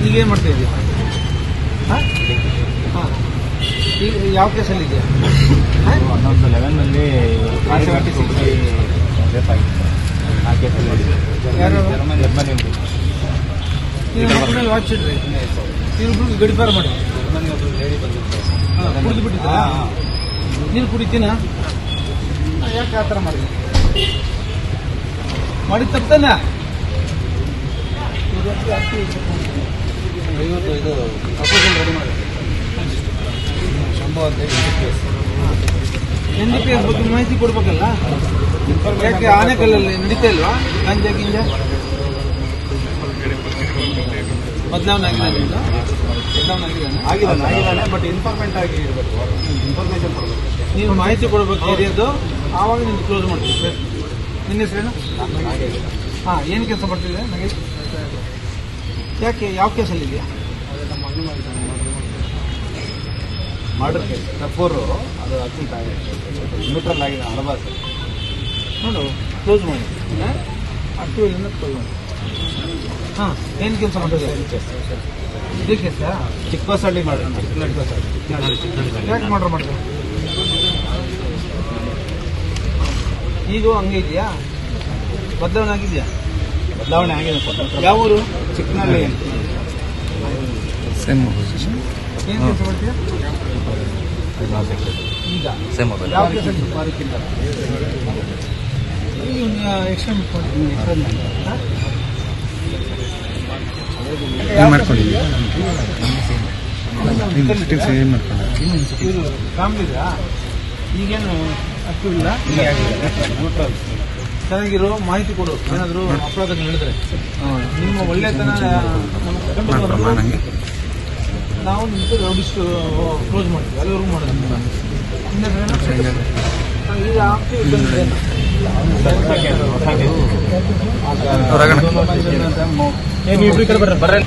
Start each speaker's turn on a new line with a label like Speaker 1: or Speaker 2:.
Speaker 1: ಈಗೇನು ಮಾಡ್ತಾ ಇದೆಯಾ? ಹಾಂ ಹಾಂ, ಈಗ ಯಾವ ಕೇಸಲ್ಲಿ ಇದೆಯಾ?
Speaker 2: 11ರಲ್ಲಿ ಆ ಕೇಸಲ್ಲಿ
Speaker 1: ಯಾರು
Speaker 2: ಜರ್ಮನಿ
Speaker 1: ವಾಚ್ ಇಡ್ರಿ, ನೀವಿಬ್ರು ಗಡಿಪಾರ ಮಾಡಿ. ಕುಡಿದು ಬಿಟ್ಟಿದ್ದ ನೀನು ಕುಡಿತೀನ? ಯಾಕೆ ಆ ಥರ ಮಾಡಿ ತಪ್ಪಾನೆ?
Speaker 2: 50 ಇದು ಅಪ್ಲಿಕೇಶನ್ ರೆಡಿ ಮಾಡಿ ಸಂಭವ ಅಂತ
Speaker 1: NDPS ಬಗ್ಗೆ ಮಾಹಿತಿ ಕೊಡ್ಬೇಕಲ್ಲ. ಯಾಕೆ ಆನೆಕಲ್ಲಲ್ಲಿ ನಡೀತಾ ಇಲ್ವಾ ಗಾಂಜಾ ಗಿಂಜಾ? ಬದಲಾವಣೆ ಆಗಿದೆ,
Speaker 2: ಆಗಿದ್ದಾನೆ ಬಟ್ ಇನ್ಫಾರ್ಮೆಂಟ್ ಆಗಿ ಇರಬೇಕು, ಇನ್ಫಾರ್ಮೇಶನ್ ಕೊಡಬೇಕು.
Speaker 1: ನೀವು ಮಾಹಿತಿ ಕೊಡಬೇಕು ಏರಿಯಾದು, ಆವಾಗ ನಿಮ್ದು ಕ್ಲೋಸ್ ಮಾಡ್ತೀವಿ ಸರ್. ನಿನ್ನ ಹೆಸರೇನು? ಹಾಂ, ಏನು ಕೆಲಸ ಮಾಡ್ತಿದ್ದೆ ನನಗೆ? ಯಾಕೆ ಯಾವ ಕೇಸಲ್ಲಿ ಇದೆಯಾ?
Speaker 2: ಮರ್ಡರ್ ಕೇಸ್ ತಪ್ಪೋರು ಅದು ಅರ್ಜೆಂಟ್ ಆಗಿದೆ, ನ್ಯೂಟ್ರಲ್ ಆಗಿದೆ ಹಣಬಾಸ್
Speaker 1: ನೋಡು, ಕ್ಲೋಸ್ ಮಾಡಿ ಅಕ್ಟಿವಿಂದ ಕ್ಲೋಸ್ ಮಾಡಿ. ಹಾಂ, ಏನು ಕೆಲಸ ಮಾಡ್ತಿದ್ದೆ? ಇದೇ ಕೇಸಾ?
Speaker 2: ಚಿಕ್ಕ ಬಸ್ಸಲ್ಲಿ ಮಾಡಿ,
Speaker 1: ಯಾಕೆ ಮಾಡ್ರೆ ಮಾಡಿದೆ? ಈಗ ಹಂಗೆ ಇದೆಯಾ? ಬದಲಾವಣೆ ಆಗಿದೆಯಾ?
Speaker 2: ಬದಲಾವಣೆ ಆಗಿದೆ ಸರ್.
Speaker 1: ಯಾವ ಊರು?
Speaker 2: ಚಿಕ್ಕನಲ್ಲಿ
Speaker 1: ಏನು ಕೆಲಸ ಮಾಡ್ತೀಯಾ ಈಗ? ಯಾವ ಕೇಸಲ್ಲಿ? ಎಕ್ಸ್ಟೆಂಡ್ ಫ್ಯಾಮಿಲಿ ಇದೆಯಾ? ಈಗೇನು ಆಕ್ಟಿವ್ ಇಲ್ಲ? ಚೆನ್ನಾಗಿರೋ ಮಾಹಿತಿ ಕೊಡು. ಏನಾದರೂ ಅಪರಾಧ ಹೇಳಿದ್ರೆ ನಿಮ್ಮ ಒಳ್ಳೆತನ ನಾವು ನಿಮಗೆ ರೌಡಿಸ್ ಕ್ಲೋಸ್ ಮಾಡ್ತೀವಿ, ಅಲ್ಲಿವರೆಗೂ ಮಾಡೋದು. ಈಗ ಆಕ್ಟಿವ್
Speaker 2: ನೀವು ಇಬ್ಬರು ಕಡೆ ಬರ್ರಿ.